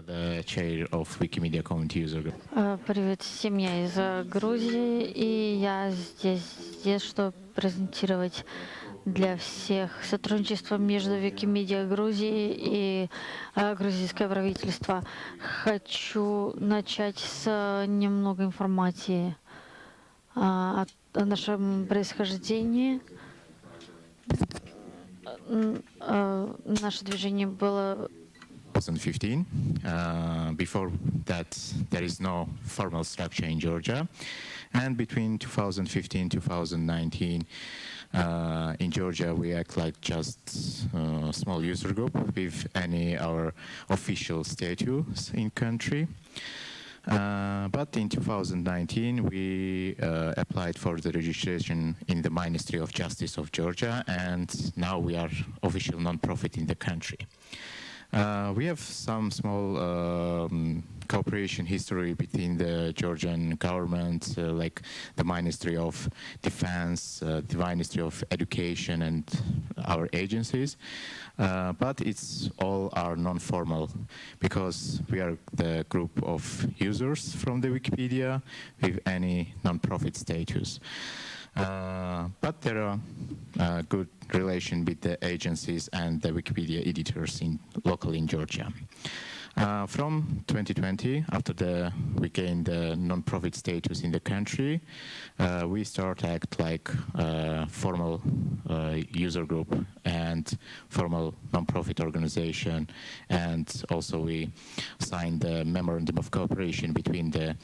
the chair of Wikimedia Community User Group. Привет всем, я из Грузии, и я здесь, чтобы презентировать для всех сотрудничество между Wikimedia Грузии и грузинское правительство. Хочу начать с немного информации о нашем происхождении. Наше движение было 2015. Before that, there is no formal structure in Georgia. And between 2015 2019, in Georgia, we act like just a small user group with any our official status in country. But in 2019, we applied for the registration in the Ministry of Justice of Georgia, and now we are official non-profit in the country. We have some small cooperation history between the Georgian government, like the Ministry of Defense, the Ministry of Education, and our agencies. But it's all are non-formal because we are the group of users from the Wikipedia with any non-profit status. But there are good relation with the agencies and the Wikipedia editors locally in Georgia. From 2020, after we gained the non-profit status in the country, we start act like formal user group and formal non-profit organization, and also we signed the memorandum of cooperation between the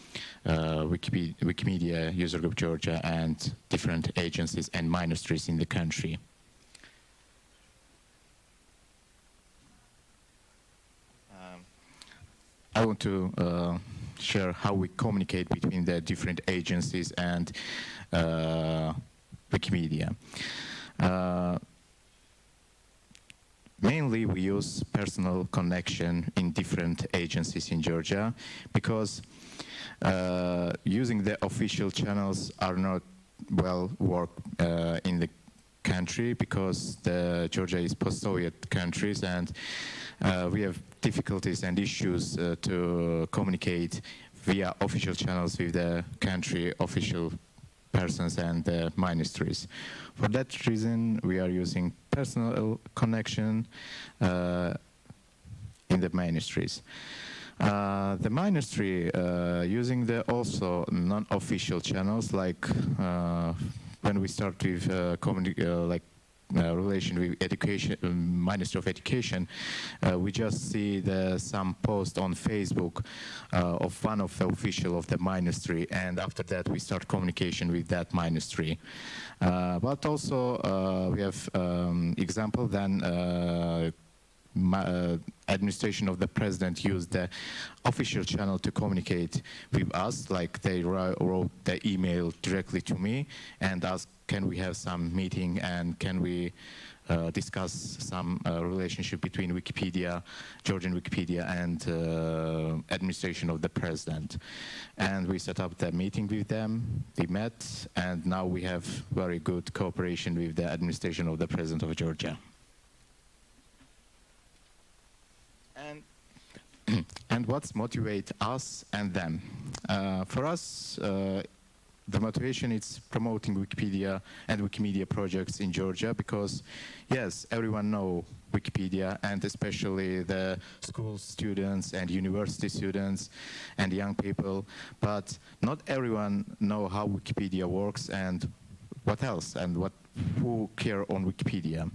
Wikimedia User Group Georgia and different agencies and ministries in the country. I want to share how we communicate between the different agencies and Wikimedia. Mainly we use personal connection in different agencies in Georgia because using the official channels are not well work in the country because Georgia is post-Soviet countries, and we have difficulties and issues to communicate via official channels with the country official persons and the ministries. For that reason, we are using personal connection in the ministries. The ministry using the also non-official channels, like when we start with relation with education, Ministry of Education, we just see some post on Facebook of one of the official of the ministry, and after that we start communication with that ministry. But also we have example then administration of the president used the official channel to communicate with us, like they wrote the email directly to me and asked, can we have some meeting and can we discuss some relationship between Wikipedia, Georgian Wikipedia, and administration of the president. And we set up the meeting with them, we met, and now we have very good cooperation with the administration of the president of Georgia. And what's motivate us and them? For us, the motivation is promoting Wikipedia and Wikimedia projects in Georgia because, yes, everyone know Wikipedia, and especially the school students and university students and young people, but not everyone know how Wikipedia works and what else and who care on Wikipedia.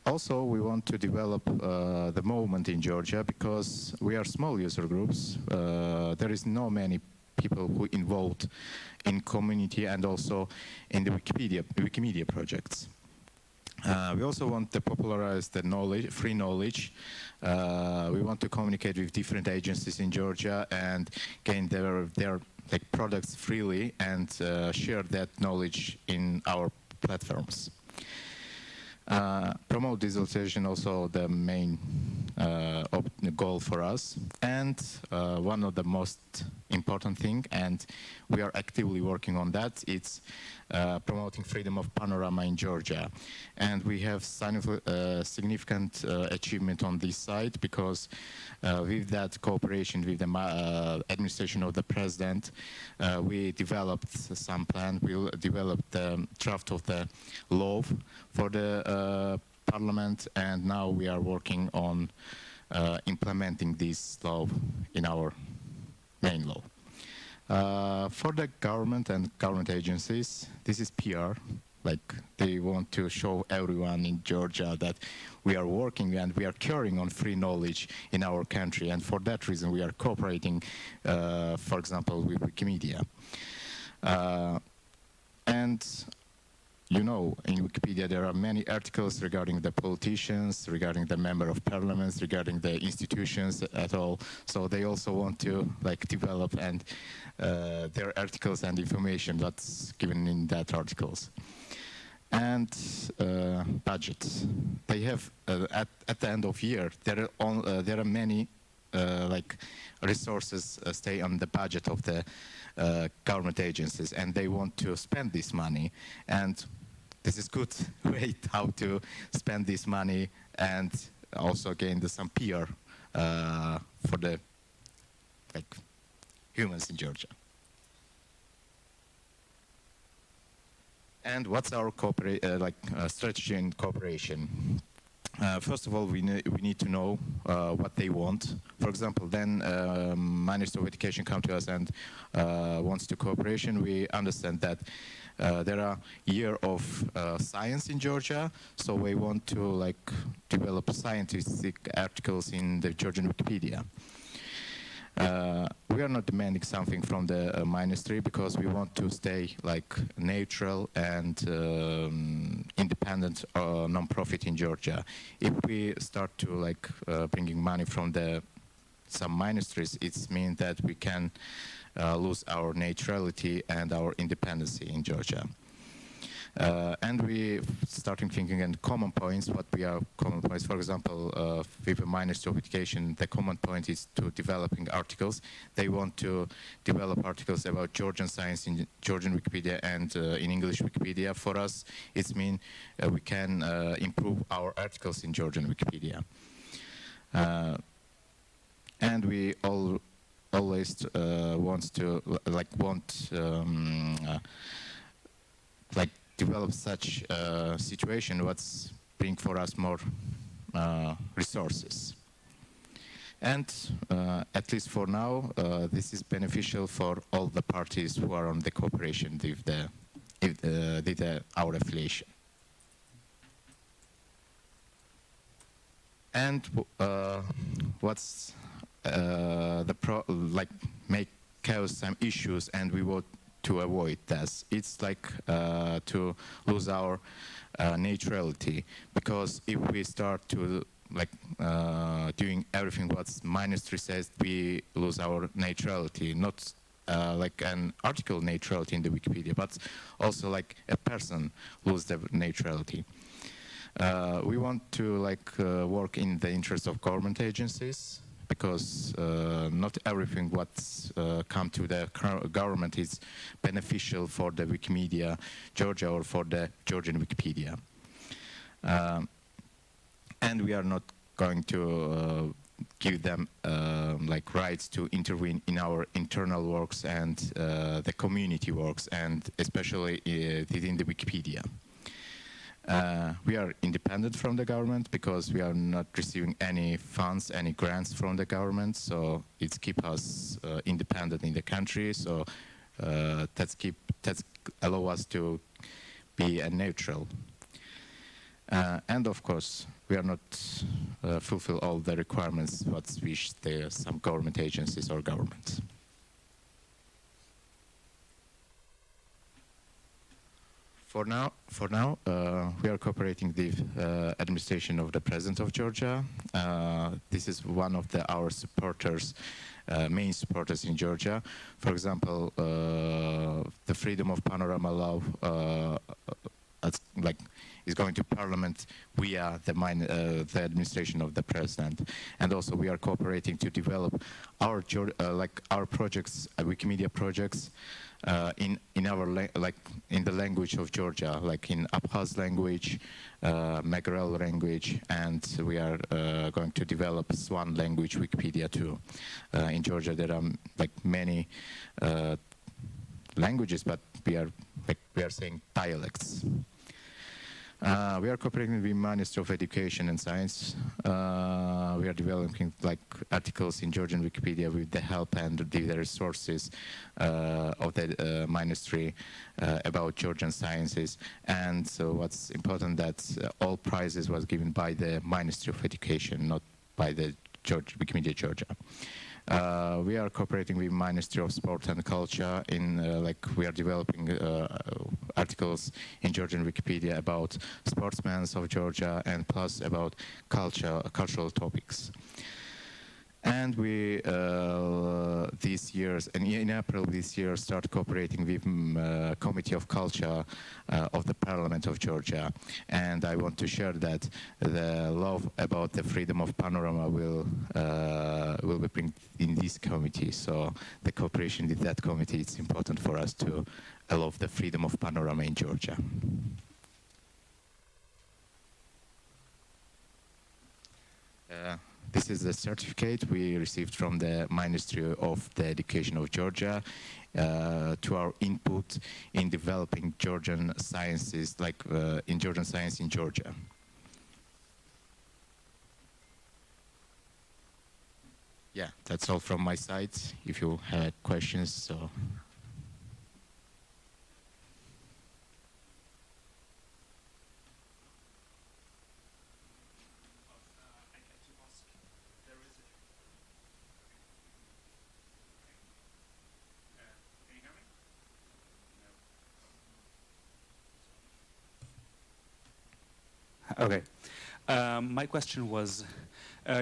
Also, we want to develop the movement in Georgia because we are small user groups. There is no many people who involved in community and also in the Wikimedia projects. We also want to popularize the knowledge, free knowledge. We want to communicate with different agencies in Georgia and gain their like products freely and share that knowledge in our platforms. Promote digitalization also the main goal for us, and one of the most important thing, and we are actively working on that, it's promoting freedom of panorama in Georgia. And we have significant achievement on this side, because with that cooperation with the administration of the president, we developed some plan. We developed the draft of the law for the parliament, and now we are working on implementing this law in our main law. For the government and government agencies, this is PR. Like, they want to show everyone in Georgia that we are working and we are carrying on free knowledge in our country, and for that reason we are cooperating, for example, with Wikimedia. And you know, in Wikipedia there are many articles regarding the politicians, regarding the member of parliaments, regarding the institutions at all. So they also want to like develop and their articles and information that's given in that articles. And budgets. They have at the end of year there are many like resources stay on the budget of the government agencies, and they want to spend this money, and this is good way how to spend this money and also gain some PR for the like humans in Georgia. And what's our strategy in cooperation? First of all, we need to know what they want. For example, then Minister of Education come to us and wants to cooperation. We understand that there are year of science in Georgia, so we want to like develop scientific articles in the Georgian Wikipedia. We are not demanding something from the ministry, because we want to stay like neutral and independent non-profit in Georgia. If we start to like bringing money from some ministries, it means that we can lose our neutrality and our independency in Georgia. And we starting thinking in common points. What we are common points, for example, with the Ministry of Education, the common point is to developing articles. They want to develop articles about Georgian science in Georgian Wikipedia and in English Wikipedia. For us, it means we can improve our articles in Georgian Wikipedia. And we always want to develop such situation what's bring for us more resources. And at least for now, this is beneficial for all the parties who are on the cooperation with our affiliation. And what's may cause some issues, and we want to avoid this. It's like to lose our neutrality, because if we start to doing everything what ministry says, we lose our neutrality, not like an article neutrality in the Wikipedia, but also like a person lose their neutrality. We want to work in the interest of government agencies, because not everything what's come to the government is beneficial for the Wikimedia Georgia or for the Georgian Wikipedia. And we are not going to give them rights to intervene in our internal works and the community works, and especially within the Wikipedia. We are independent from the government, because we are not receiving any funds, any grants from the government, so it keeps us independent in the country. So that's allow us to be neutral. And of course, we are not fulfill all the requirements what wish some government agencies or governments. For now, we are cooperating with administration of the President of Georgia. This is one of our supporters, main supporters in Georgia. For example, the freedom of panorama law like is going to Parliament via the administration of the president. And also we are cooperating to develop our our projects, Wikimedia projects, in our in the language of Georgia, like in Abkhaz language, Megrel language, and we are going to develop Swan language Wikipedia too. In Georgia there are many languages, but we are saying dialects. We are cooperating with the Ministry of Education and Science. We are developing articles in Georgian Wikipedia with the help and the resources of the ministry about Georgian sciences. And so what's important that all prizes was given by the Ministry of Education, not by the Wikimedia Georgia. We are cooperating with Ministry of Sport and Culture in we are developing articles in Georgian Wikipedia about sportsmen of Georgia and plus about cultural topics. And we this year, in April this year, start cooperating with Committee of Culture of the Parliament of Georgia. And I want to share that the love about the freedom of panorama will be bring in this committee. So the cooperation with that committee, it's important for us to allow the freedom of panorama in Georgia. This is the certificate we received from the Ministry of the Education of Georgia to our input in developing Georgian sciences, in Georgian science in Georgia. Yeah, that's all from my side. If you have questions, so. Okay. My question was,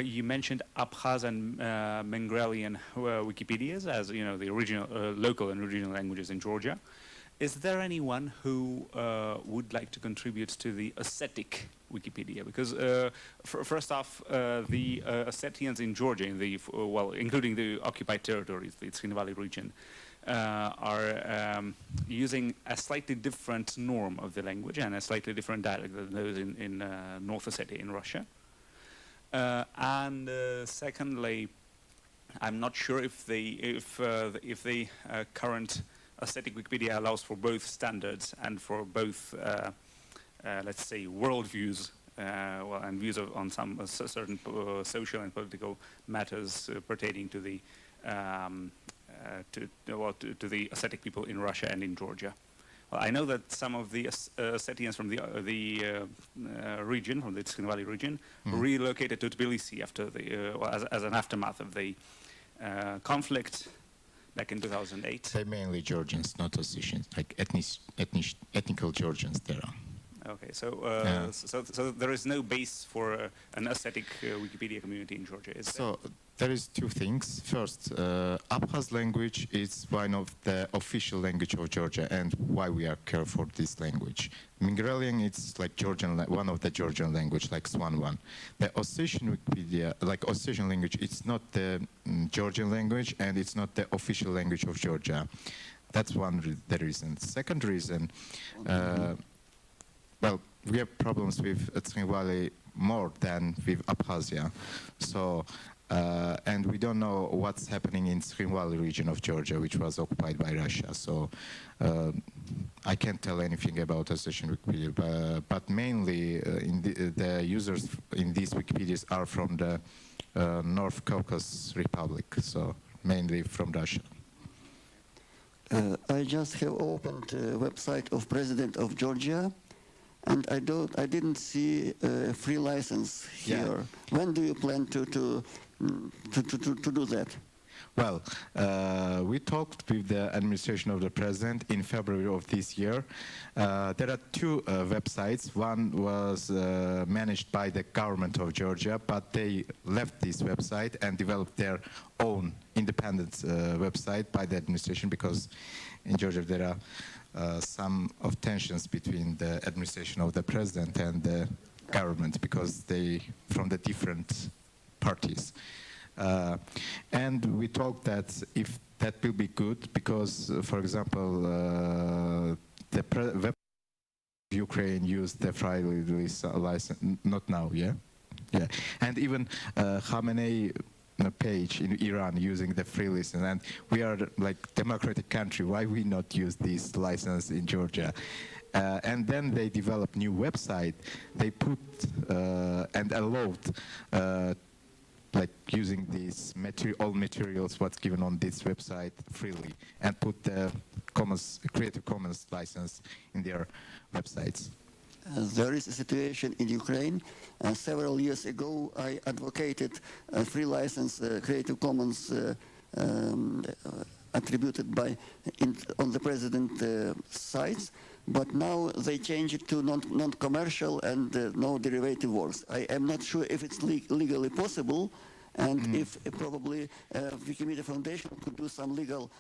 you mentioned Abkhaz and Mingrelian Wikipedias as the original, local and regional languages in Georgia. Is there anyone who would like to contribute to the Ossetic Wikipedia? Because first off, the Ossetians in Georgia, including the occupied territories, the Tskhin Valley region, are using a slightly different norm of the language and a slightly different dialect than those in North Ossetia in Russia. And secondly, I'm not sure if the current Ossetic Wikipedia allows for both standards and for both, let's say, worldviews and views on some certain social and political matters pertaining to the to the Ossetic people in Russia and in Georgia. Well, I know that some of the Ossetians from the region, from the Tskhin Valley region, relocated to Tbilisi after the as an aftermath of the conflict back in 2008. They're mainly Georgians, not Ossetians, like ethnical Georgians there are. Okay, so so there is no base for an Ossetic Wikipedia community in Georgia, is there? There is two things. First, Abkhaz language is one of the official language of Georgia, and why we are care for this language. Mingrelian, it's like Georgian, one of the Georgian language, like Swan one. The Ossetian Wikipedia, like Ossetian language, it's not the Georgian language, and it's not the official language of Georgia. That's the reason. Second reason, well, we have problems with Tskhin Valley more than with Abkhazia. So. And we don't know what's happening in Tskhin Valley region of Georgia, which was occupied by Russia. So I can't tell anything about Ossetian Wikipedia, but mainly the users in these Wikipedias are from the North Caucasus Republic, so mainly from Russia. I just have opened the website of President of Georgia, and I didn't see a free license here. Yeah. When do you plan to do that? Well, we talked with the administration of the president in February of this year. There are two websites. One was managed by the government of Georgia, but they left this website and developed their own independent website by the administration, because in Georgia there are some of tensions between the administration of the president and the government, because they from the different parties. And we talked that if that will be good, because, for example, the web of Ukraine used the freely release license, not now, yeah? Yeah, and even Khamenei page in Iran using the free license, and we are like democratic country, why we not use this license in Georgia? And then they developed new website, they put and allowed like using these all materials what's given on this website freely, and put the Creative Commons license in their websites. There is a situation in Ukraine. Several years ago, I advocated a free license Creative Commons attributed on the president sites, but now they change it to non-commercial and no derivative works. I am not sure if it's legally possible, and if probably Wikimedia Foundation could do some legal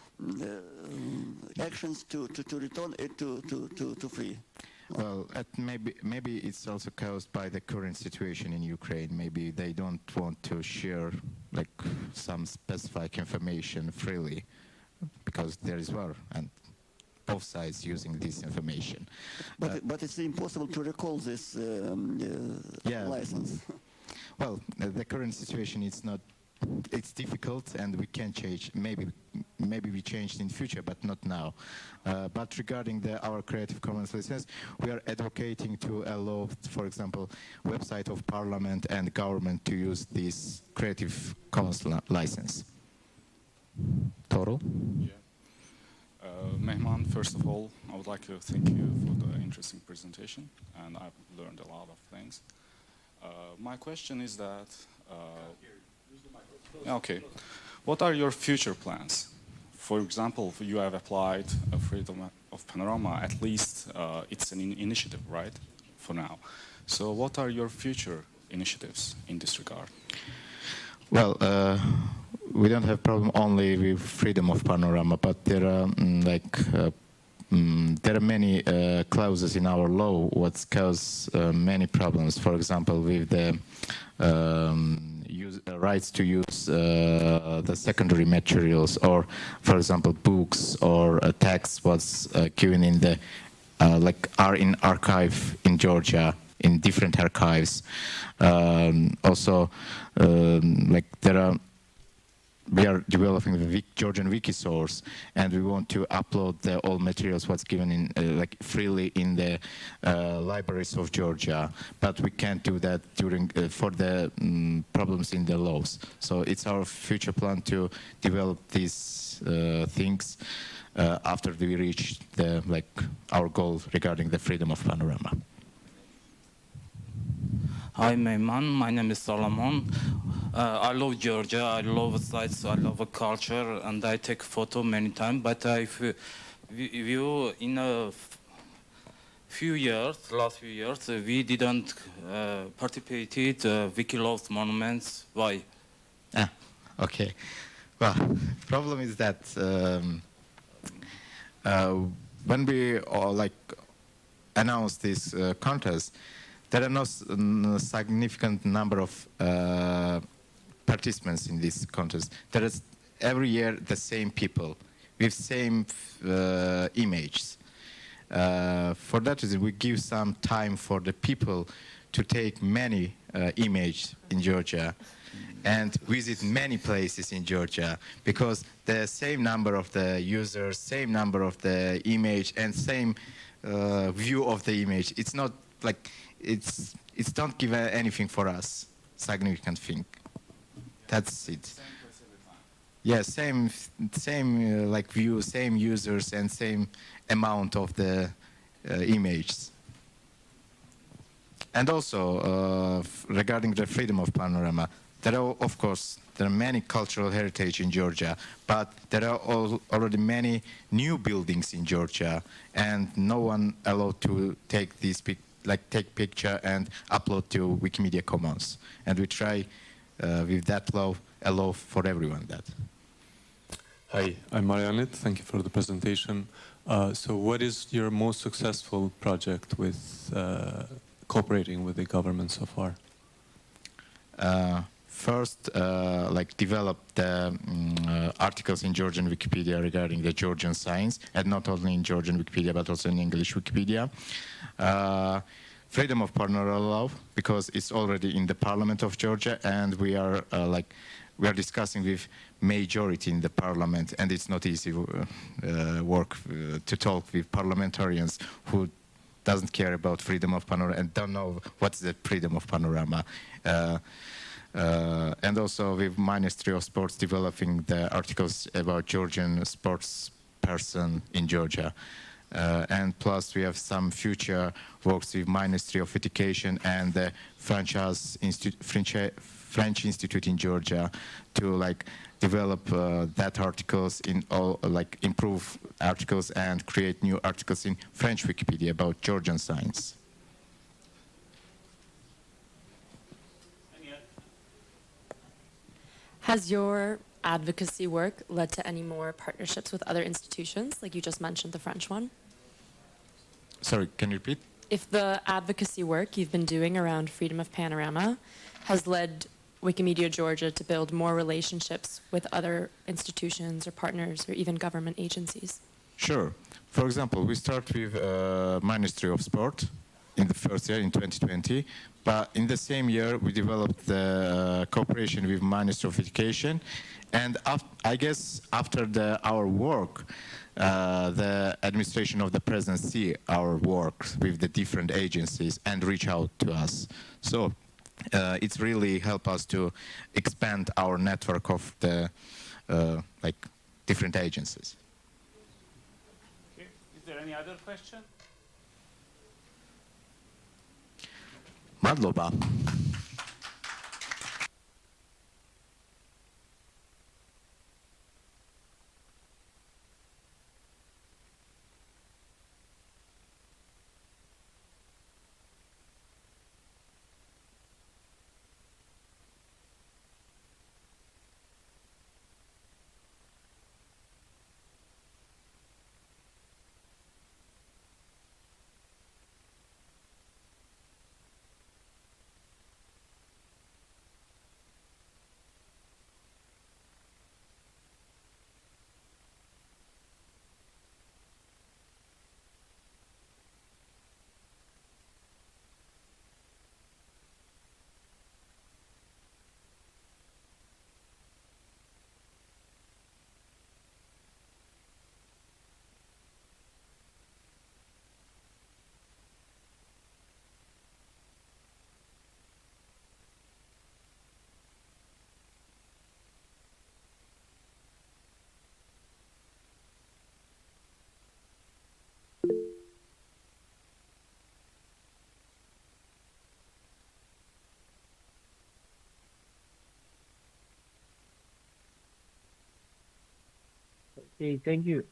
actions to return it to free. Well, maybe it's also caused by the current situation in Ukraine. Maybe they don't want to share like some specific information freely, because there is war and both sides using this information. But it's impossible to recall this license. Well, the current situation is not. It's difficult, and we can change. Maybe we changed in future, but not now. But regarding our Creative Commons license, we are advocating to allow, for example, website of Parliament and government to use this Creative Commons license. Total? Yeah. Mehman, first of all, I would like to thank you for the interesting presentation, and I've learned a lot of things. My question is that, okay, what are your future plans? For example, you have applied a freedom of panorama, at least it's an initiative, right, for now. So what are your future initiatives in this regard? Well, we don't have problem only with freedom of panorama, but there are there are many clauses in our law what cause many problems. For example, with the rights to use the secondary materials, or, for example, books or texts was given in the are in archive in Georgia, in different archives. Also, we are developing the Georgian wiki source, and we want to upload all materials what's given in freely in the libraries of Georgia, but we can't do that for the problems in the laws. So it's our future plan to develop these things after we reach our goal regarding the freedom of panorama. Hi, Mehman. My name is Solomon. I love Georgia. I love sites. I love culture, and I take photo many times. But view in last few years, we didn't participate Wikilove's monuments. Why? Okay. Well, the problem is that when we announced this contest, there are no significant number of participants in this contest. There is every year the same people with same images. For that reason, we give some time for the people to take many images in Georgia and visit many places in Georgia, because the same number of the users, same number of the image, and same view of the image. It's not like it's don't give anything for us significant thing. That's it. Yeah, same view, same users, and same amount of the images. And also regarding the freedom of panorama, there are, of course, there are many cultural heritage in Georgia, but there are already many new buildings in Georgia, and no one allowed to take these take picture and upload to Wikimedia Commons. And we try with that law allow for everyone that. Hi, I'm Marianne. Thank you for the presentation. So what is your most successful project with cooperating with the government so far? First, develop the articles in Georgian Wikipedia regarding the Georgian science, and not only in Georgian Wikipedia, but also in English Wikipedia. Freedom of panorama law, because it's already in the Parliament of Georgia, and we are discussing with majority in the Parliament, and it's not easy work to talk with parliamentarians who doesn't care about freedom of panorama and don't know what's the freedom of panorama. And also with Ministry of Sports developing the articles about Georgian sports person in Georgia. And plus we have some future works with Ministry of Education and the French Institute in Georgia to develop that articles in all, improve articles and create new articles in French Wikipedia about Georgian science. Has your advocacy work led to any more partnerships with other institutions, like you just mentioned the French one? Sorry, can you repeat? If the advocacy work you've been doing around freedom of panorama has led Wikimedia Georgia to build more relationships with other institutions or partners or even government agencies? Sure. For example, we start with Ministry of Sport in the first year, in 2020, but in the same year we developed the cooperation with Ministry of Education, and I guess after our work, the administration of the President see our work with the different agencies and reach out to us. So it's really helped us to expand our network of the different agencies. Okay. Is there any other question? Madloba. Okay, thank you.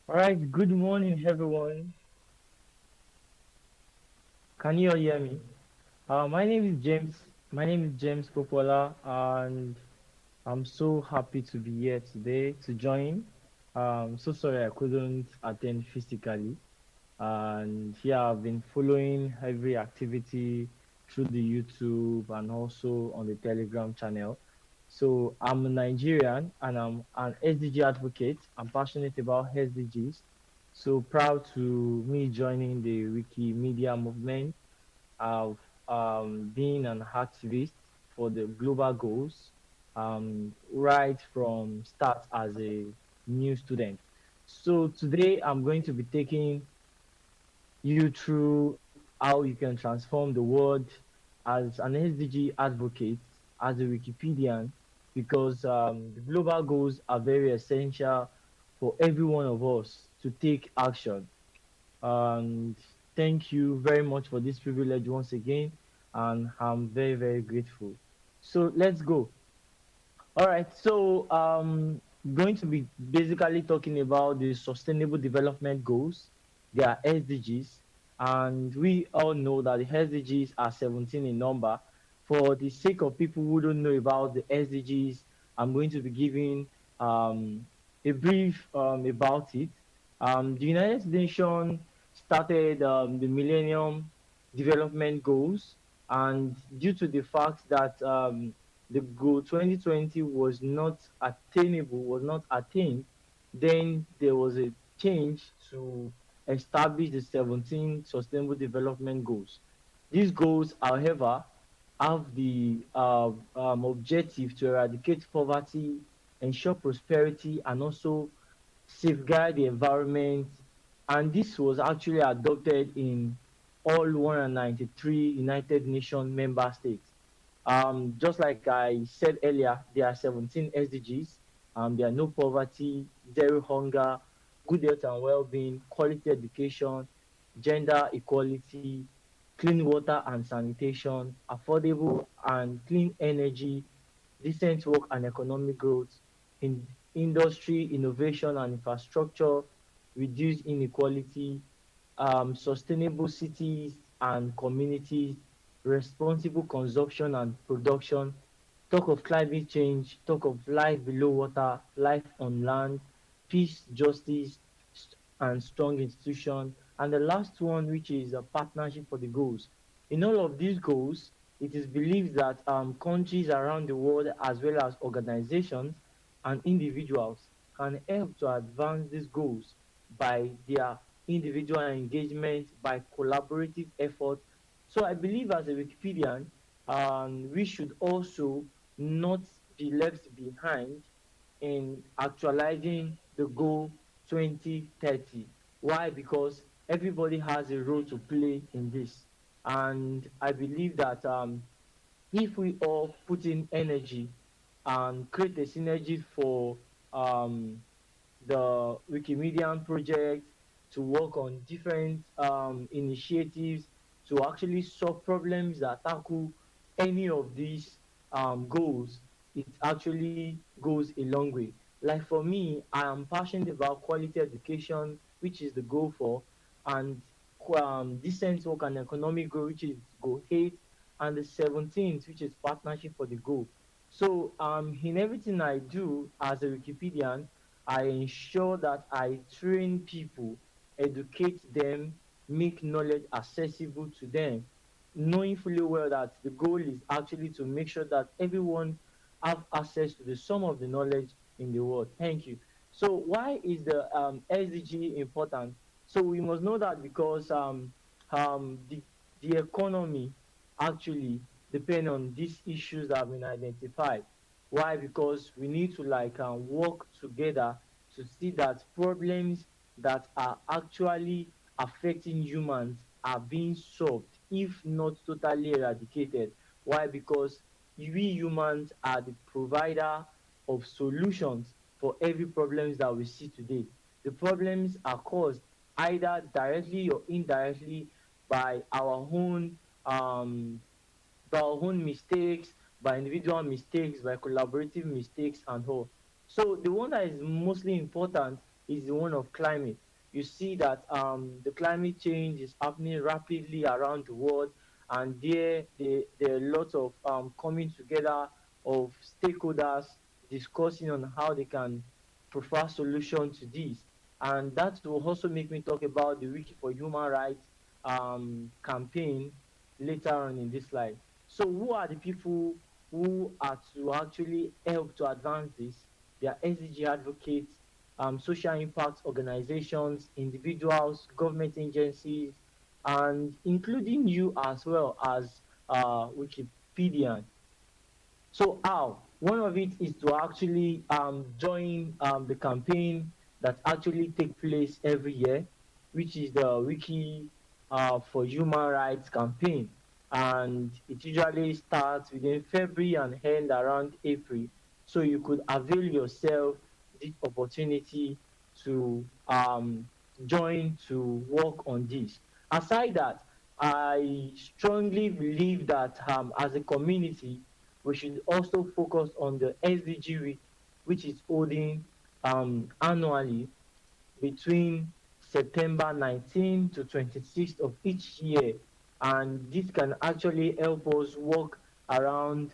All right, good morning, everyone. Can you all hear me? My name is James. My name is James Popola, and I'm so happy to be here today to join. So sorry I couldn't attend physically, and yeah, I've been following every activity through the YouTube and also on the Telegram channel. So I'm a Nigerian and I'm an SDG advocate. I'm passionate about SDGs. So proud to me joining the Wikimedia movement. I've been an activist for the global goals right from start as a new student. So today I'm going to be taking you through how you can transform the world as an SDG advocate, as a Wikipedian, because the global goals are very essential for every one of us to take action. And thank you very much for this privilege once again. And I'm very, very grateful. So let's go. All right, so going to be basically talking about the Sustainable Development Goals. They are SDGs, and we all know that the SDGs are 17 in number. For the sake of people who don't know about the SDGs, I'm going to be giving a brief about it. The United Nations started the Millennium Development Goals, and due to the fact that the goal 2020 was not attainable, was not attained, then there was a change to establish the 17 Sustainable Development Goals. These goals, however, have the objective to eradicate poverty, ensure prosperity, and also safeguard the environment. And this was actually adopted in all 193 United Nations member states. Just like I said earlier, there are 17 SDGs. There are no poverty, zero hunger, good health and well-being, quality education, gender equality, clean water and sanitation, affordable and clean energy, decent work and economic growth, in industry, innovation and infrastructure, reduce inequality, sustainable cities and communities, responsible consumption and production, talk of climate change, talk of life below water, life on land, peace, justice, and strong institution. And the last one, which is a partnership for the goals. In all of these goals, it is believed that countries around the world, as well as organizations and individuals, can help to advance these goals by their individual engagement, by collaborative effort. So I believe as a Wikipedian, we should also not be left behind in actualizing the goal 2030. Why? Because everybody has a role to play in this. And I believe that if we all put in energy and create a synergy for um, the Wikimedia project to work on different initiatives to actually solve problems that tackle any of these goals, it actually goes a long way. Like for me, I am passionate about quality education, which is the goal for, and decent work and economic growth, which is goal 8, and the 17th, which is partnership for the goal. So in everything I do as a Wikipedian, I ensure that I train people, educate them, make knowledge accessible to them, knowing fully well that the goal is actually to make sure that everyone have access to the sum of the knowledge in the world. Thank you. So why is the SDG important? So we must know that because the economy actually depend on these issues that have been identified. Why? Because we need to like work together to see that problems that are actually affecting humans are being solved, if not totally eradicated. Why? Because we humans are the provider of solutions for every problems that we see today. The problems are caused either directly or indirectly by um, our own mistakes, by individual mistakes, by collaborative mistakes, and all. So the one that is mostly important is the one of climate. You see that the climate change is happening rapidly around the world, and there are lots of coming together of stakeholders discussing on how they can provide solution to this. And that will also make me talk about the Wiki for Human Rights campaign later on in this slide. So who are the people who are to actually help to advance this? They are SDG advocates, social impact organizations, individuals, government agencies, and including you as well as Wikipedia. So how? One of it is to actually join the campaign that actually take place every year, which is the Wiki for Human Rights campaign. And it usually starts within February and end around April. So you could avail yourself the opportunity to join to work on this. Aside that, I strongly believe that as a community, we should also focus on the SDG week, which is holding annually between September 19 to 26th of each year. And this can actually help us work around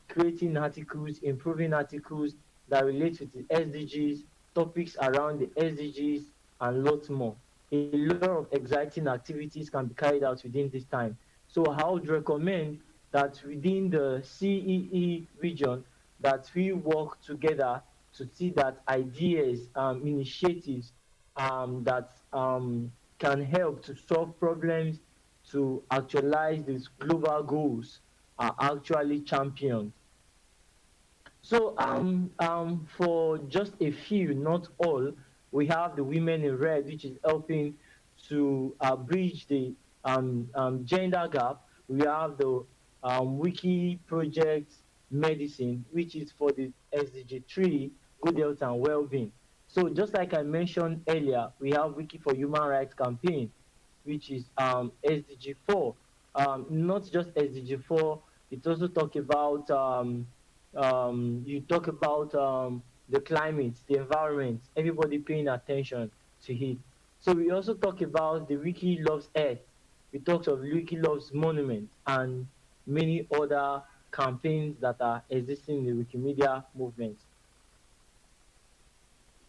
creating articles, improving articles that relate to the SDGs, topics around the SDGs, and lots more. A lot of exciting activities can be carried out within this time. So I would recommend that within the CEE region that we work together to see that ideas, initiatives that can help to solve problems, to actualize these global goals are actually championed. So for just a few, not all, we have the Women in Red, which is helping to bridge the gender gap. We have the Wiki Project Medicine, which is for the SDG 3, good health and well-being. So just like I mentioned earlier, we have Wiki for Human Rights campaign, which is SDG 4. Not just SDG 4, it also talk about you talk about the climate, the environment, everybody paying attention to it. So we also talk about the Wiki Loves Earth. We talk of Wiki Loves Monument and many other campaigns that are existing in the Wikimedia movement.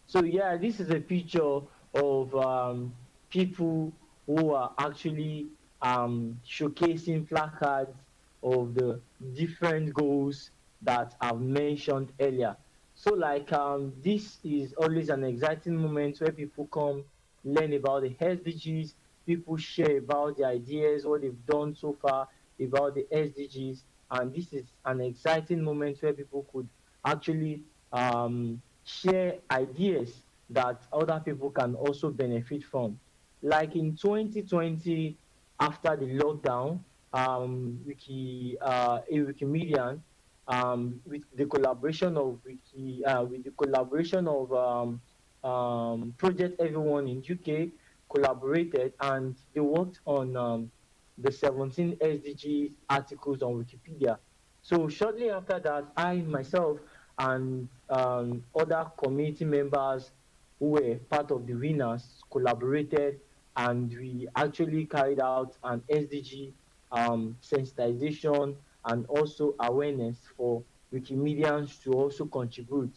So yeah, this is a picture of people who are actually showcasing placards of the different goals that I've mentioned earlier. So like this is always an exciting moment where people come learn about the SDGs, people share about the ideas, what they've done so far about the SDGs, and this is an exciting moment where people could actually share ideas that other people can also benefit from. Like in 2020, after the lockdown, a Wikimedian, with the collaboration of Project Everyone in UK, collaborated and they worked on the 17 SDGs articles on Wikipedia. So shortly after that, I myself and other community members who were part of the winners collaborated and we actually carried out an SDG sensitization and also awareness for Wikimedians to also contribute.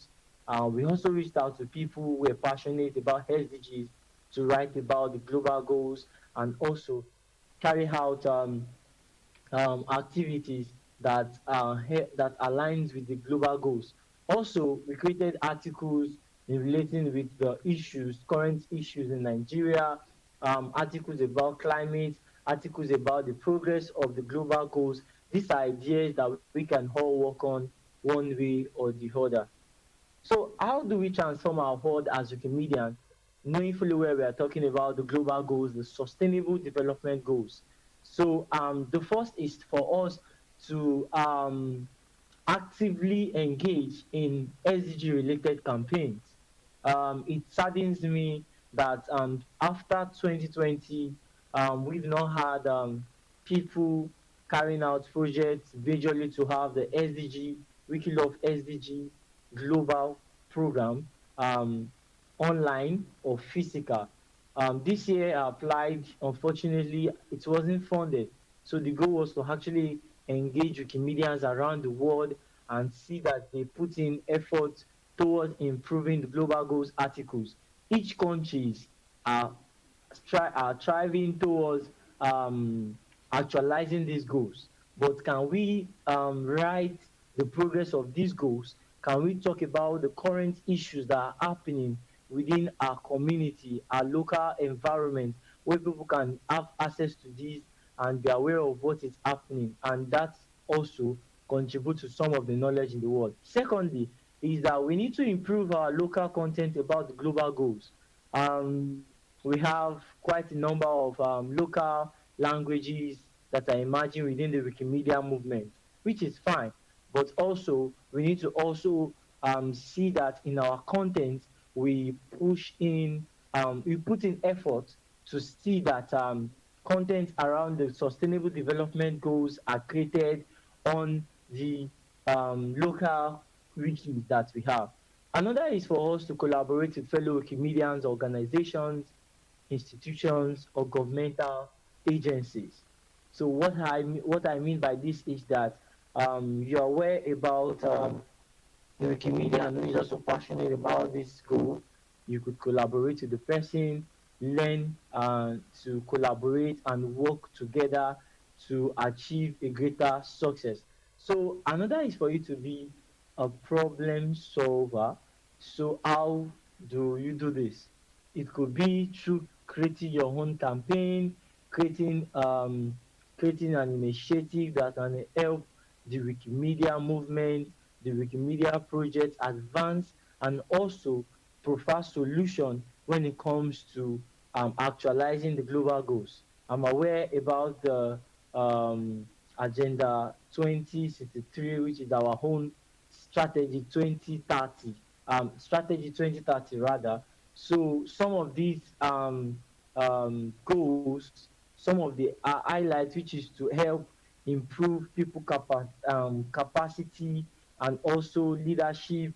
We also reached out to people who were passionate about SDGs to write about the global goals and also carry out activities that that aligns with the global goals. Also, we created articles in relating with the issues, current issues in Nigeria, articles about climate, articles about the progress of the global goals. These are ideas that we can all work on one way or the other. So how do we transform our world as Wikimedians, knowing fully well we are talking about the global goals, the sustainable development goals? So the first is for us to actively engage in SDG related campaigns. It saddens me that after 2020, we've not had people carrying out projects visually to have the SDG, Wiki Love SDG global program online or physical. This year I applied, unfortunately, it wasn't funded. So the goal was to actually engage Wikimedians around the world and see that they put in effort towards improving the global goals articles. Each countries are, are striving towards actualizing these goals. But can we write the progress of these goals? Can we talk about the current issues that are happening within our community, our local environment, where people can have access to these and be aware of what is happening? And that also contribute to some of the knowledge in the world. Secondly, is that we need to improve our local content about the global goals. We have quite a number of local languages that are emerging within the Wikimedia movement, which is fine. But also, we need to also see that in our content, we we put in effort to see that content around the sustainable development goals are created on the local wikis that we have. Another is for us to collaborate with fellow Wikimedians, organizations, institutions, or governmental agencies. So what I mean by this is that you're aware about the Wikimedia and who is also passionate about this goal. You could collaborate with the person, learn to collaborate and work together to achieve a greater success. So another is for you to be a problem solver. So how do you do this? It could be through creating your own campaign, creating an initiative that can help the Wikimedia movement, the Wikimedia project advance, and also provide solution when it comes to actualizing the global goals. I'm aware about the Agenda 2063, which is our own strategy 2030, strategy 2030 rather. So some of these goals, some of the highlights, which is to help improve people capacity and also leadership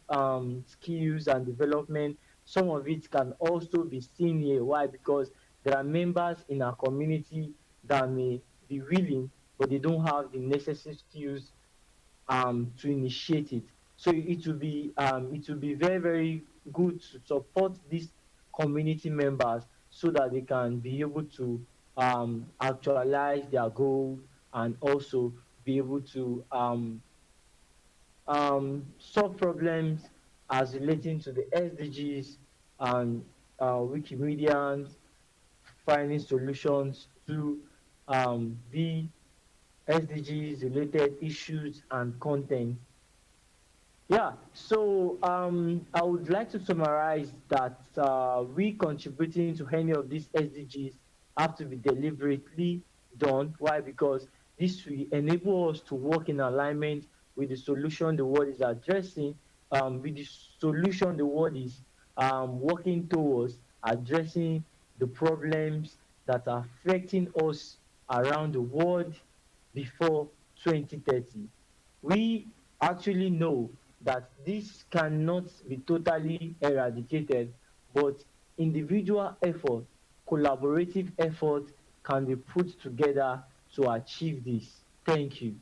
skills and development. Some of it can also be seen here. Why? Because there are members in our community that may be willing, but they don't have the necessary skills to initiate it. So it will be very, very good to support these community members so that they can be able to actualize their goals and also be able to solve problems as relating to the SDGs and Wikimedians finding solutions to the SDGs related issues and content. Yeah, so I would like to summarize that we contributing to any of these SDGs have to be deliberately done. Why? Because this will enable us to work in alignment with the solution the world is addressing, with the solution the world is working towards addressing the problems that are affecting us around the world before 2030. We actually know that this cannot be totally eradicated, but individual effort, collaborative effort can be put together to achieve this. Thank you.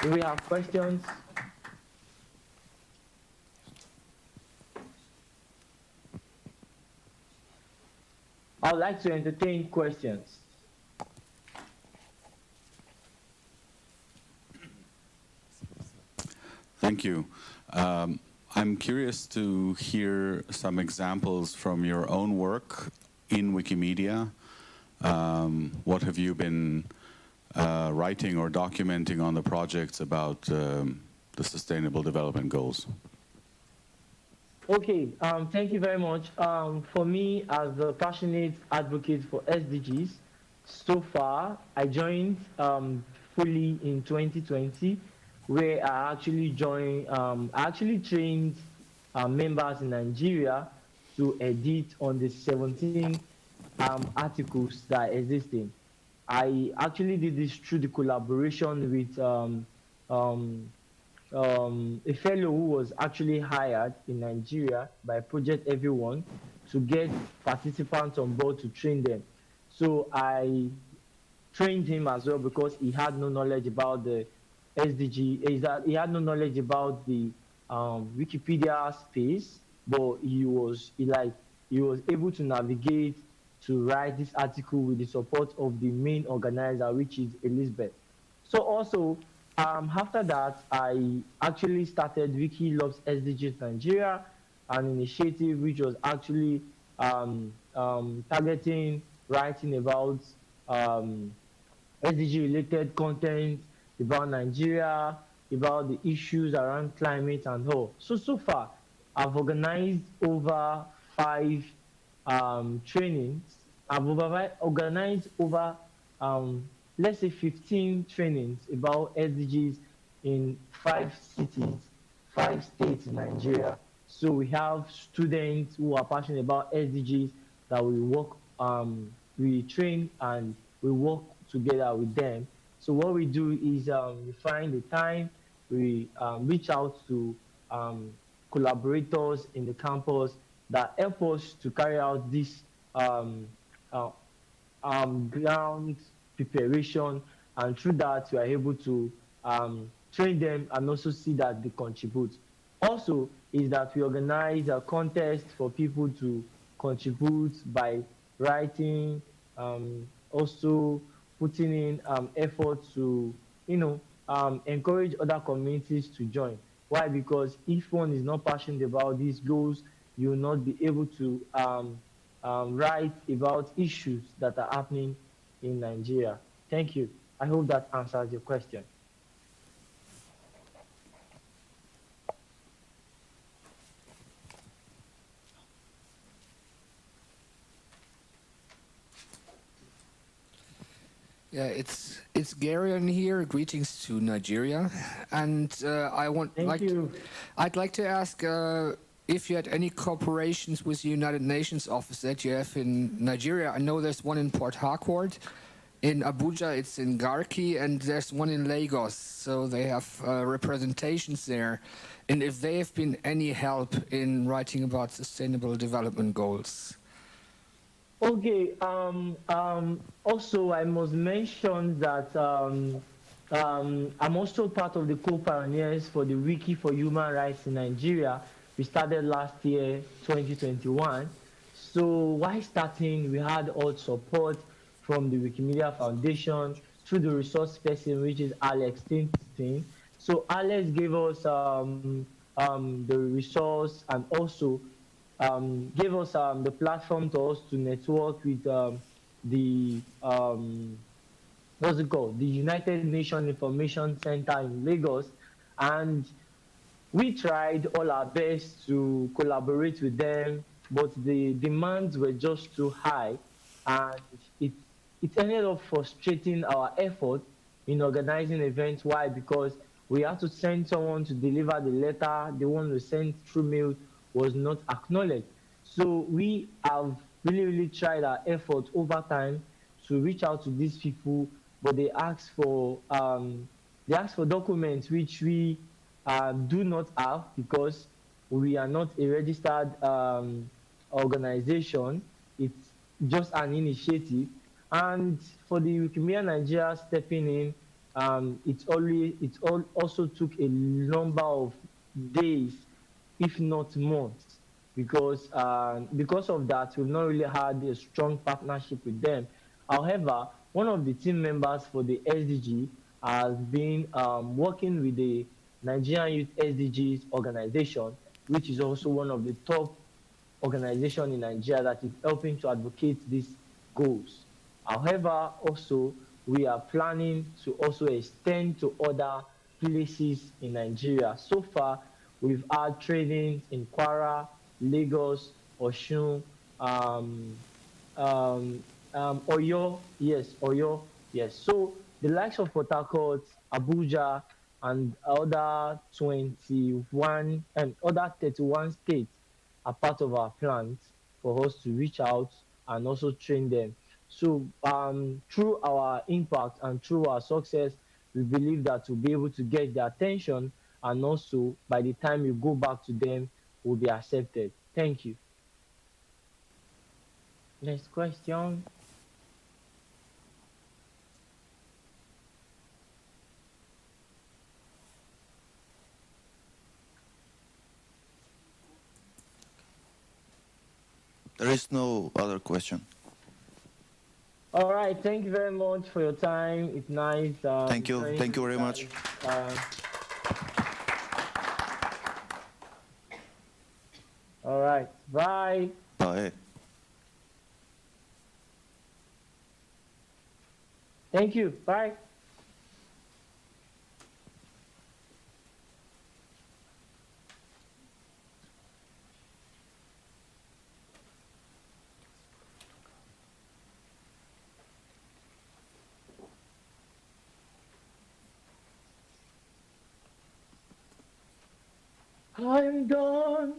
Do we have questions? I would like to entertain questions. Thank you. I'm curious to hear some examples from your own work in Wikimedia. What have you been writing or documenting on the projects about the Sustainable Development Goals? Okay, thank you very much. For me, as a passionate advocate for SDGs, so far I joined fully in 2020, where I actually trained members in Nigeria to edit on the 17 articles that are existing. I actually did this through the collaboration with a fellow who was actually hired in Nigeria by Project Everyone to get participants on board to train them. So I trained him as well because he had no knowledge about the SDG. He had no knowledge about the Wikipedia space, but he was able to navigate to write this article with the support of the main organizer, which is Elizabeth. So also, after that, I actually started Wiki Loves SDGs Nigeria, an initiative which was actually targeting writing about SDG-related content about Nigeria, about the issues around climate and all. So far, I've organized over 5 trainings. Organized over, let's say, 15 trainings about SDGs in 5 cities, 5 states in Nigeria. So we have students who are passionate about SDGs that we work, we train and we work together with them. So what we do is we find the time, we reach out to collaborators in the campus that help us to carry out this um, uh, ground preparation, and through that we are able to train them and also see that they contribute. Also is that we organize a contest for people to contribute by writing, also putting in effort to, encourage other communities to join. Why? Because if one is not passionate about these goals, you will not be able to write about issues that are happening in Nigeria. Thank you. I hope that answers your question. Yeah, it's Garion here. Greetings to Nigeria, and Thank you. I'd like to ask if you had any cooperations with the United Nations office that you have in Nigeria. I know there's one in Port Harcourt, in Abuja it's in Garki, and there's one in Lagos. So they have representations there, and if they have been any help in writing about sustainable development goals. Okay. Also, I must mention that I'm also part of the co-pioneers for the Wiki for Human Rights in Nigeria. We started last year, 2021. So while starting, we had all support from the Wikimedia Foundation through the resource person, which is Alex Tinstein. So Alex gave us the resource, and also gave us the platform to us to network with the what's it called, the United Nations Information Center in Lagos, and we tried all our best to collaborate with them, but the demands were just too high, and it it ended up frustrating our effort in organizing events. Why? Because we had to send someone to deliver the letter. The one we sent through mail was not acknowledged. So we have really tried our effort over time to reach out to these people, but they ask for documents which we do not have, because we are not a registered organization. It's just an initiative. And for the Wikimedia Nigeria stepping in, also took a number of days, if not months, because of that, we've not really had a strong partnership with them. However, one of the team members for the SDG has been working with the Nigerian Youth SDGs organization, which is also one of the top organizations in Nigeria that is helping to advocate these goals. However, also, we are planning to also extend to other places in Nigeria. So far, we've had trainings in Kwara, Lagos, Osun, Oyo, yes. So the likes of Port Harcourt, Abuja, and other 21 and other 31 states are part of our plans for us to reach out and also train them. So through our impact and through our success, we believe that we'll be able to get their attention, and also by the time you go back to them, will be accepted. Thank you. Next question. There is no other question. All right. Thank you very much for your time. It's nice. Thank you. Thank you very much. All right. Bye. Bye. Thank you. Bye. I'm gone.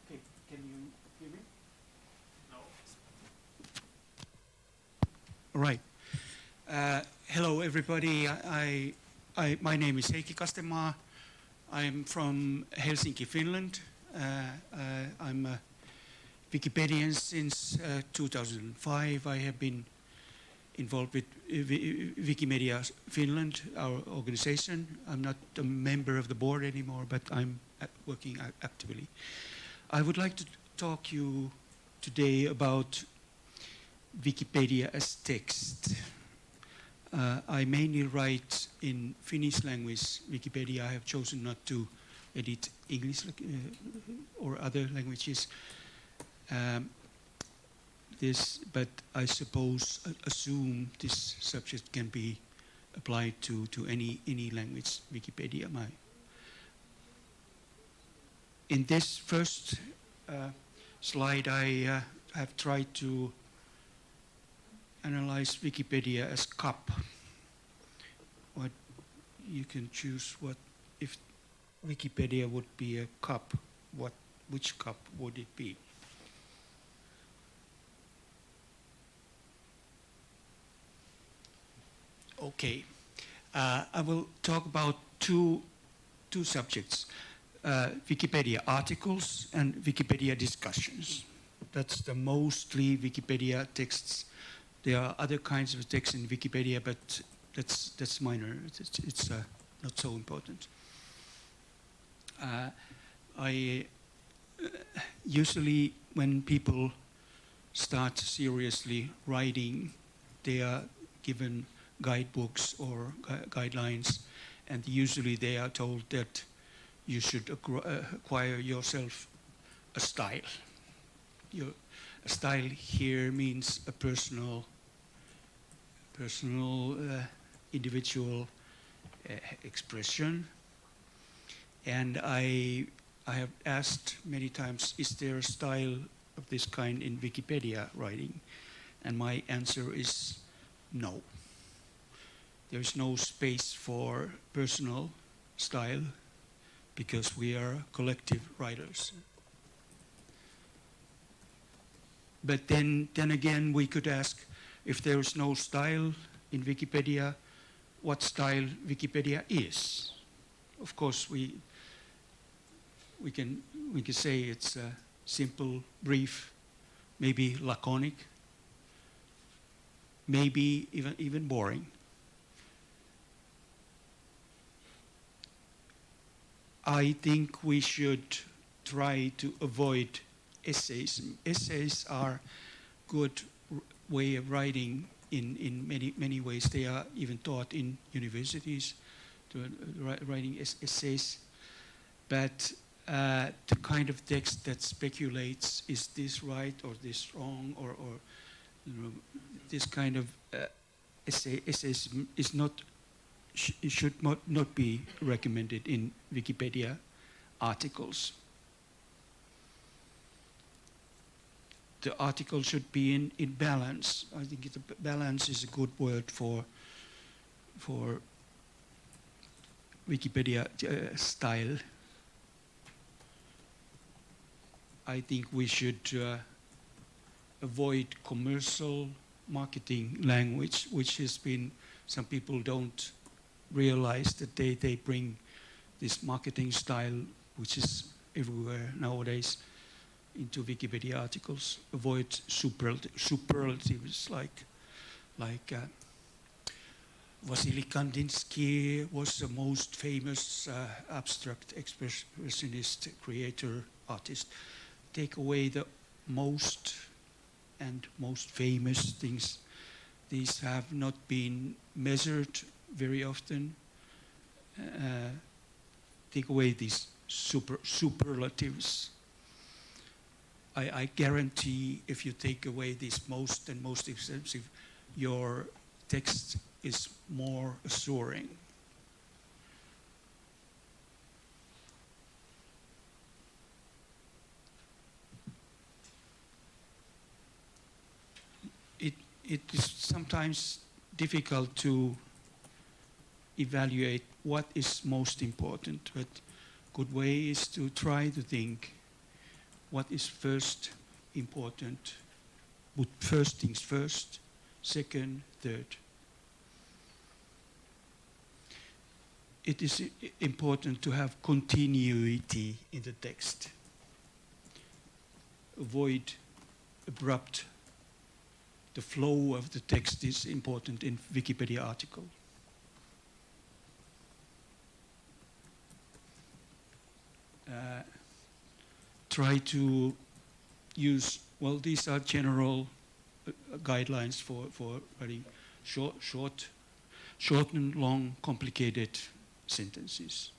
Okay, can you hear me? All right. Hello, everybody. My name is Heikki Kastemaa. I'm from Helsinki, Finland. I'm a Wikipedian since 2005. I have been involved with Wikimedia Finland, our organization. I'm not a member of the board anymore, but I'm working actively. I would like to talk you today about Wikipedia as text. I mainly write in Finnish language Wikipedia. I have chosen not to edit English or other languages. But I assume this subject can be applied to any language Wikipedia. In this first slide, I have tried to analyze Wikipedia as cup. What you can choose what if Wikipedia would be a cup, which cup would it be? Okay, I will talk about two subjects, Wikipedia articles and Wikipedia discussions. That's the mostly Wikipedia texts. There are other kinds of text in Wikipedia, but that's minor. It's not so important. I usually, when people start seriously writing, they are given guidebooks or guidelines, and usually they are told that you should acquire yourself a style. A style here means a personal, individual expression. And I have asked many times, is there a style of this kind in Wikipedia writing? And my answer is no. There's no space for personal style because we are collective writers. But then again, we could ask, if there is no style in Wikipedia, what style Wikipedia is? Of course, we can say it's simple, brief, maybe laconic, maybe even boring. I think we should try to avoid essays. Essays are good way of writing in many ways. They are even taught in universities, writing essays. But the kind of text that speculates, is this right or this wrong, or this kind of essays is not, it should not be recommended in Wikipedia articles. The article should be in balance. I think balance is a good word for Wikipedia style. I think we should avoid commercial marketing language, which has been, some people don't realize that they bring this marketing style, which is everywhere nowadays, into Wikipedia articles. Avoid superlatives like Vasily Kandinsky was the most famous abstract expressionist creator artist. Take away the most and most famous things. These have not been measured very often. Take away these superlatives. I guarantee if you take away these most and most expensive, your text is more assuring. It is sometimes difficult to evaluate what is most important, but good way is to try to think what is first important. Put first things first, second, third. It is important to have continuity in the text. Avoid abrupt. The flow of the text is important in Wikipedia article. Try to use, well, these are general guidelines for very short and long, complicated sentences.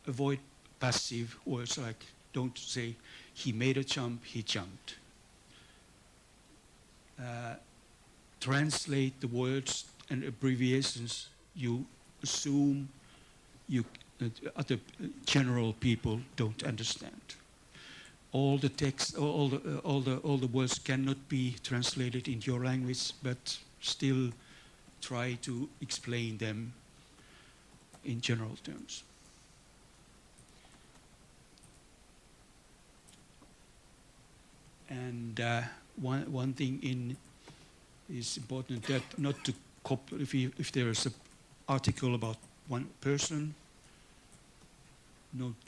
Avoid passive words like, don't say, he made a jump, he jumped. Translate the words and abbreviations you assume other general people don't understand. All the text, all the words cannot be translated into your language, but still try to explain them in general terms. And one thing is important, that not to copy. If there is an article about one person,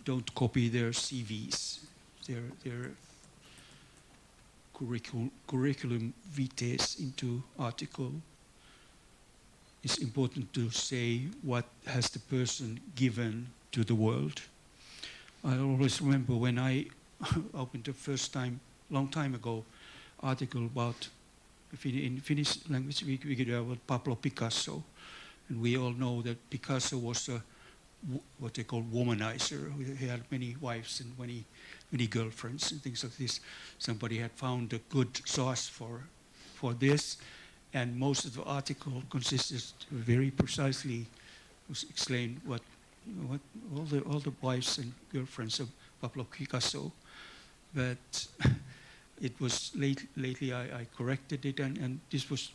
don't copy their CVs, their curriculum vitae into article. It's important to say what has the person given to the world. I always remember when I opened the first time, long time ago, article about, in Finnish language, we could have about Pablo Picasso. And we all know that Picasso was what they call womanizer. He had many wives and many girlfriends and things like this. Somebody had found a good source for this, and most of the article consisted very precisely, explained what all the wives and girlfriends of Pablo Picasso. But it was lately I corrected it, and this was,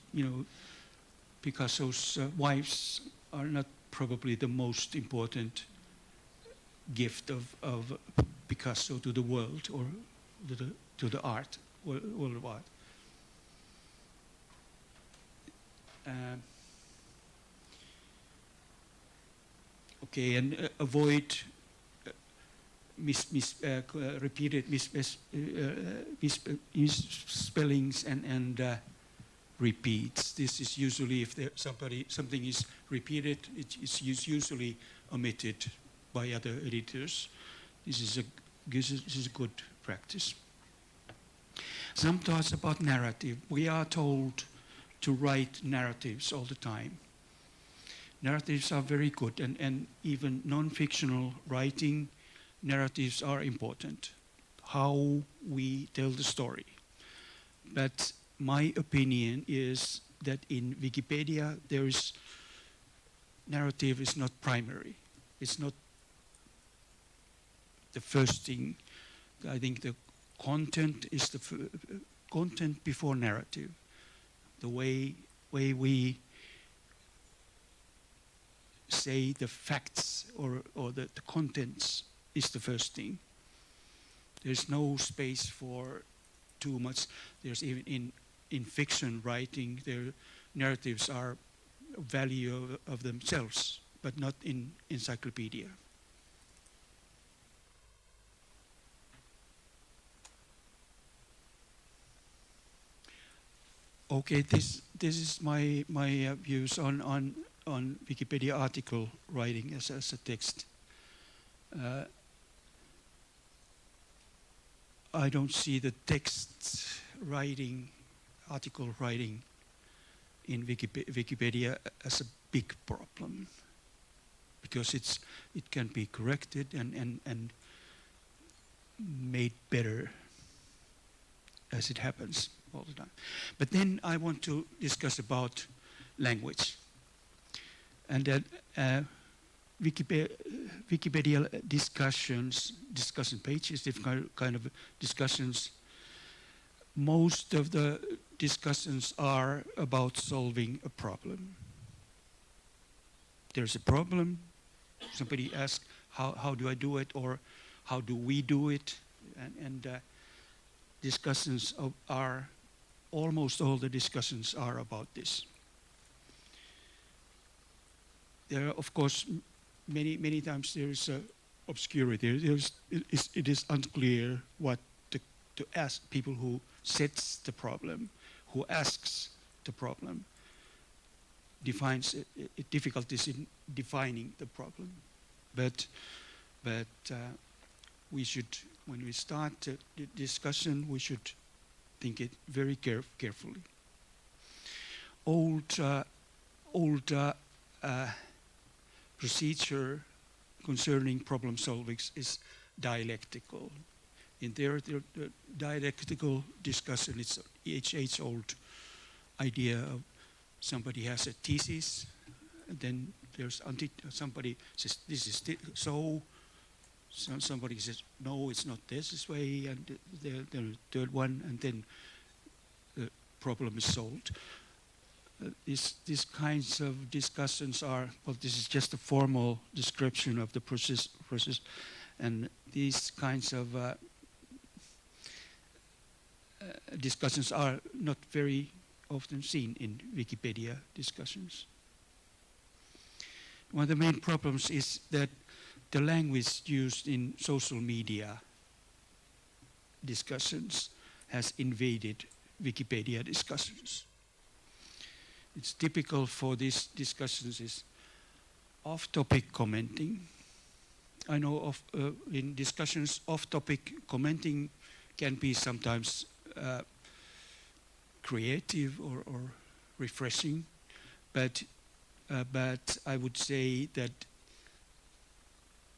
Picasso's wives are not probably the most important gift of Picasso to the world or to the art, world of art. Okay, and avoid repeated misspellings and repeats. This is usually, if something is repeated, it is usually omitted by other editors. This is a good practice. Some thoughts about narrative. We are told to write narratives all the time. Narratives are very good, and even non-fictional writing, narratives are important. How we tell the story. But my opinion is that in Wikipedia, narrative is not primary. It's not the first thing. I think the content is the content before narrative. The way we say the facts or the contents is the first thing. There's no space for too much. There's even in fiction writing, their narratives are value of themselves, but not in encyclopedia. Okay, this is my views on Wikipedia article writing as a text. I don't see the text writing, article writing in Wikipedia as a big problem, because it can be corrected and made better as it happens all the time. But then I want to discuss about language, and that Wikipedia discussion pages, different kind of discussions. Most of the discussions are about solving a problem. There's a problem. Somebody asks, how do I do it, or how do we do it? And discussions are, almost all the discussions are about this. There are, of course, many times there is obscurity. It is unclear what to ask people who sets the problem, who asks the problem, defines difficulties in defining the problem. But we should, when we start the discussion, we should think it very carefully. Old procedure concerning problem solving is dialectical. In the dialectical discussion, it's age-old idea of somebody has a thesis, and then there's somebody says this is so. Somebody says no, it's not this way, and the third one, and then the problem is solved. These kinds of discussions are, well, this is just a formal description of the process, and these kinds of discussions are not very often seen in Wikipedia discussions. One of the main problems is that the language used in social media discussions has invaded Wikipedia discussions. It's typical for these discussions is off-topic commenting. I know of in discussions off-topic commenting can be sometimes creative or refreshing, but I would say that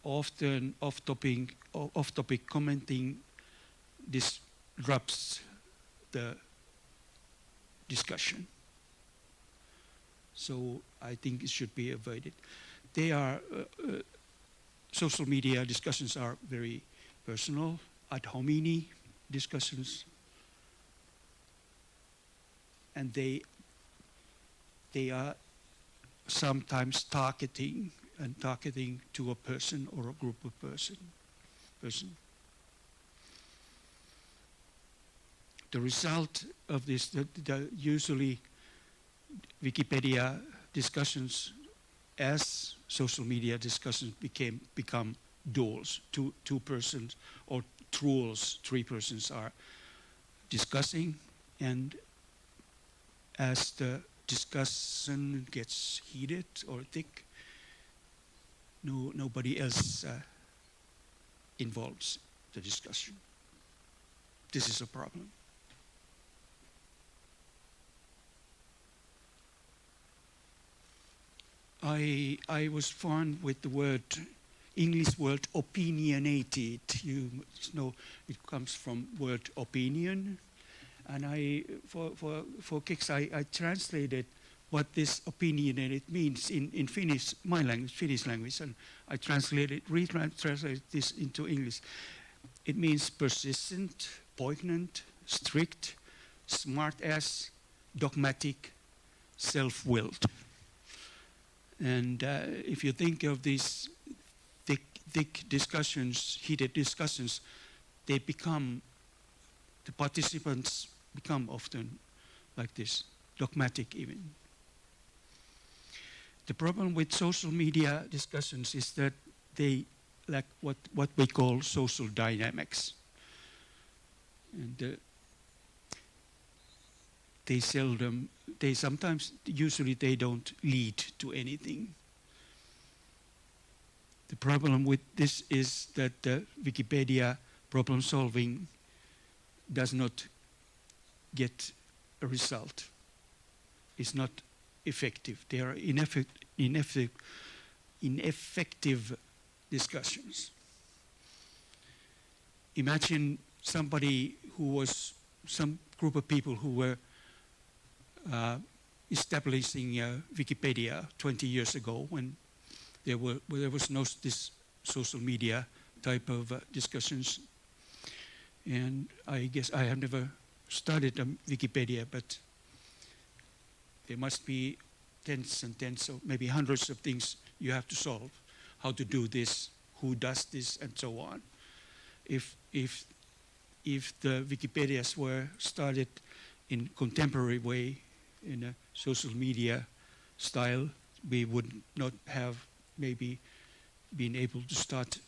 often off-topic commenting disrupts the discussion. So I think it should be avoided. They are social media discussions are very personal, ad hominem discussions, and they are sometimes targeting to a person or a group of person. The result of this, usually Wikipedia discussions as social media discussions become duels. Two persons or trolls, three persons are discussing, and as the discussion gets heated or thick, nobody else involves the discussion. This is a problem. I was fond with the word, English word opinionated. You know, it comes from word opinion, and for kicks I translated what this opinionated means in Finnish, my language, Finnish language, and I retranslated this into English. It means persistent, poignant, strict, smart-ass, dogmatic, self-willed. And if you think of these thick discussions, heated discussions, the participants become often like this, dogmatic even. The problem with social media discussions is that they lack what we call social dynamics. And usually they don't lead to anything. The problem with this is that Wikipedia problem solving does not get a result. It's not effective. They are ineffective discussions. Imagine some group of people who were establishing Wikipedia 20 years ago when there was no this social media type of discussions. And I guess I have never studied Wikipedia, but there must be tens and tens or maybe hundreds of things you have to solve. How to do this, who does this, and so on. If the Wikipedias were started in contemporary way, in a social media style, we would not have maybe been able to start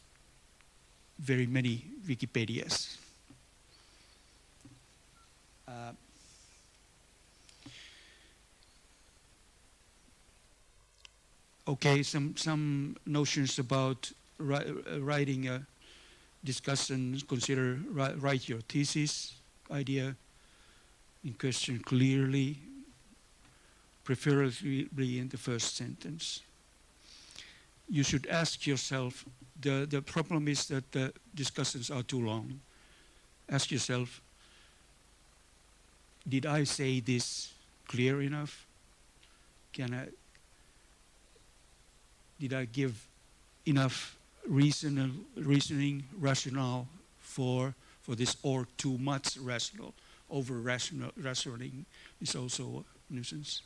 very many Wikipedias. Okay, some notions about writing a discussion. Consider write your thesis idea in question clearly, preferably in the first sentence. You should ask yourself, the problem is that the discussions are too long. Ask yourself, did I say this clear enough? Did I give enough reasoning, rationale for this, or too much rational? Over-rationing is also a nuisance.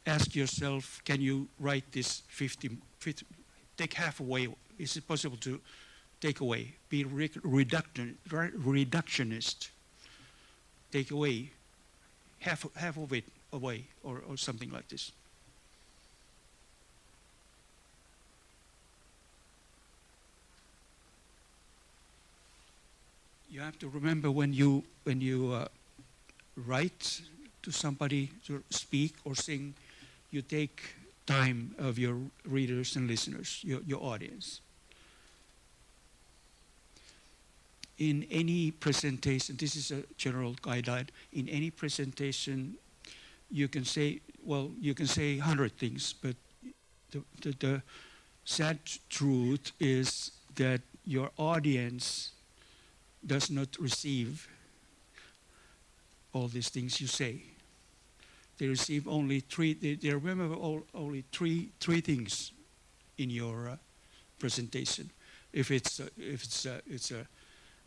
Ask yourself, can you write this 50, take half away? Is it possible to take away? Be reductionist. Take away half of it away, or something like this. You have to remember when you write to somebody, to speak or sing, you take time of your readers and listeners, your audience. In any presentation, this is a general guideline, in any presentation you can say 100 things, but the sad truth is that your audience does not receive all these things you say. They receive only three. They remember only three things in your presentation. If it's a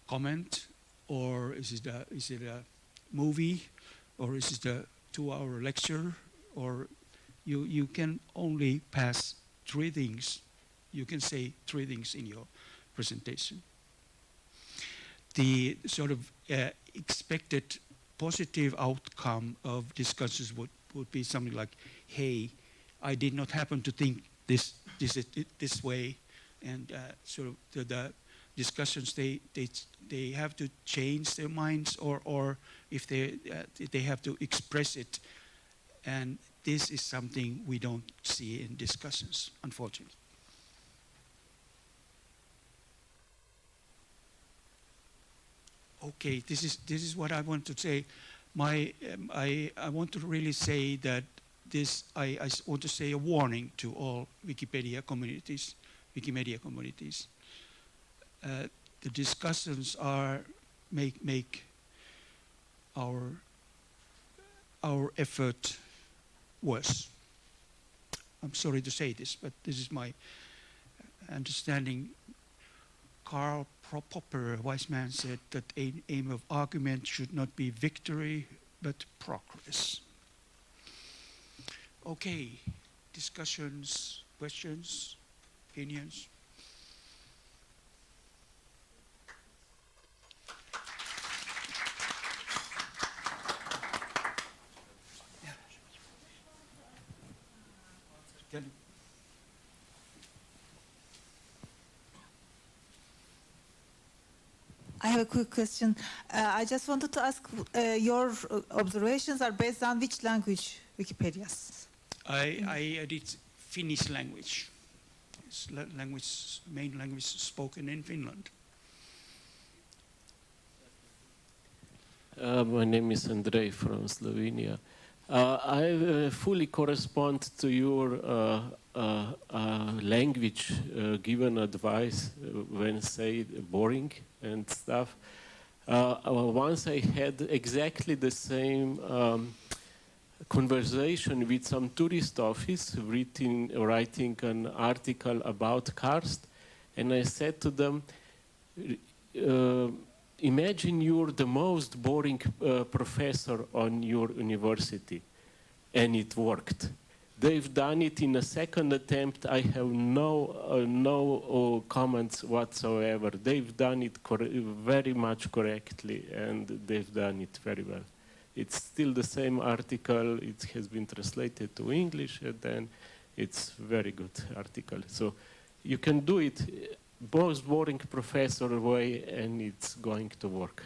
comment, or is it a movie, or is it a 2-hour lecture, or you can only pass 3 things. You can say 3 things in your presentation. The sort of expected positive outcome of discussions would be something like, hey, I did not happen to think this way, and sort of the discussions they have to change their minds, or if they have to express it, and this is something we don't see in discussions, unfortunately. Okay, this is what I want to say. I want to really say that I want to say a warning to all Wikimedia communities. The discussions make our effort worse. I'm sorry to say this, but this is my understanding. Karl Popper, a wise man, said that aim of argument should not be victory, but progress. Okay, discussions, questions, opinions? I have a quick question. I just wanted to ask, your observations are based on which language Wikipedias? I edit Finnish language. It's main language spoken in Finland. My name is Andrei from Slovenia. I fully correspond to your language given advice when say boring and stuff. Once I had exactly the same conversation with some tourist office writing an article about karst, and I said to them, imagine you're the most boring professor on your university, and it worked. They've done it in a second attempt. I have no comments whatsoever. They've done it very much correctly, and they've done it very well. It's still the same article. It has been translated to English, and then it's very good article. So you can do it most boring professor way, and it's going to work.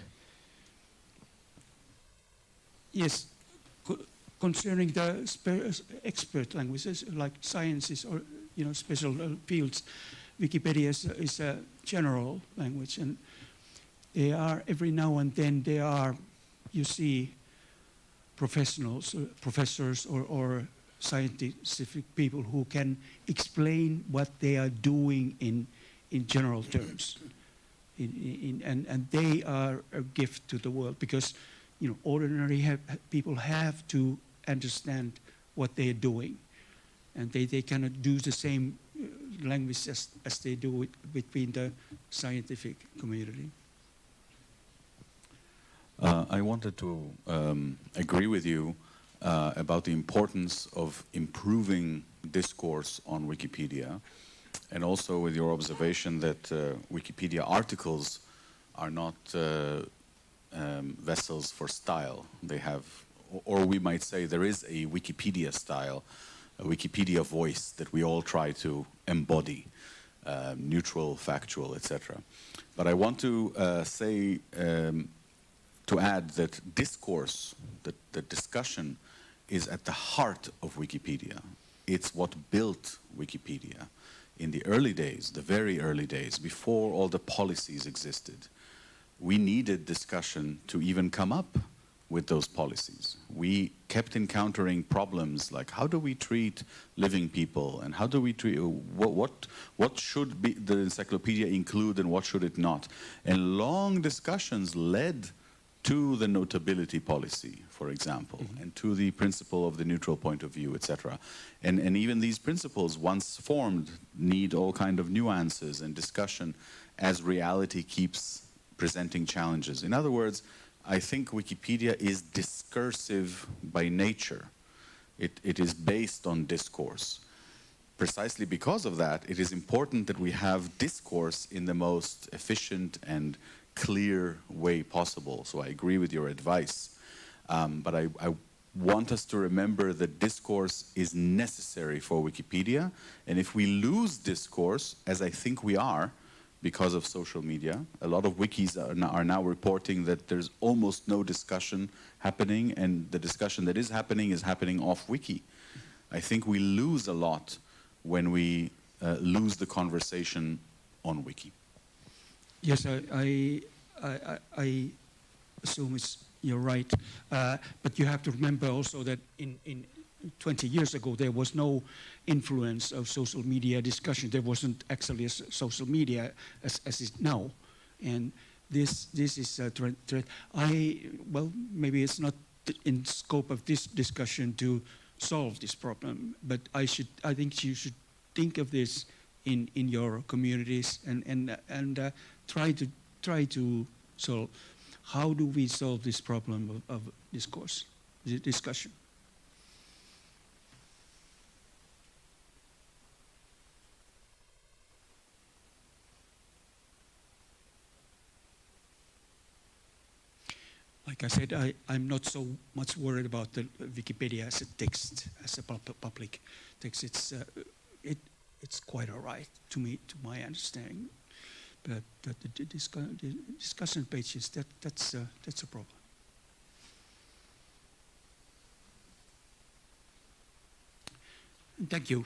Yes, concerning the expert languages like sciences or special fields, Wikipedia is a general language, and they are every now and then you see professionals, professors or scientific people who can explain what they are doing in general terms, and they are a gift to the world, because ordinary people have to understand what they are doing, and they cannot do the same language as they do it between the scientific community. I wanted to agree with you about the importance of improving discourse on Wikipedia, and also with your observation that Wikipedia articles are not vessels for style. They have, or we might say there is a Wikipedia style, a Wikipedia voice that we all try to embody, neutral, factual, etc. But I want to say, to add that discourse, that discussion is at the heart of Wikipedia. It's what built Wikipedia. In the early days, the very early days, before all the policies existed, we needed discussion to even come up with those policies. We kept encountering problems like, how do we treat living people, and how do we treat, what should be the encyclopedia include and what should it not? And long discussions led to the notability policy, for example, and to the principle of the neutral point of view, etc. And even these principles, once formed, need all kind of nuances and discussion as reality keeps presenting challenges. In other words, I think Wikipedia is discursive by nature. It is based on discourse. Precisely because of that, it is important that we have discourse in the most efficient and clear way possible. So I agree with your advice. But I want us to remember that discourse is necessary for Wikipedia. And if we lose discourse, as I think we are, because of social media, a lot of wikis are now reporting that there's almost no discussion happening, and the discussion that is happening off wiki. I think we lose a lot when we lose the conversation on wiki. Yes, I assume you're right, but you have to remember also that in 20 years ago there was no influence of social media discussion. There wasn't actually a social media as is now, and this is a trend. Well, maybe it's not in scope of this discussion to solve this problem, but I think you should think of this in your communities and try to solve. How do we solve this problem of discourse, discussion? like I said, I'm not so much worried about the Wikipedia as a text, as a public text. It's quite all right to me, to my understanding. But the discussion pages, that's a problem. Thank you.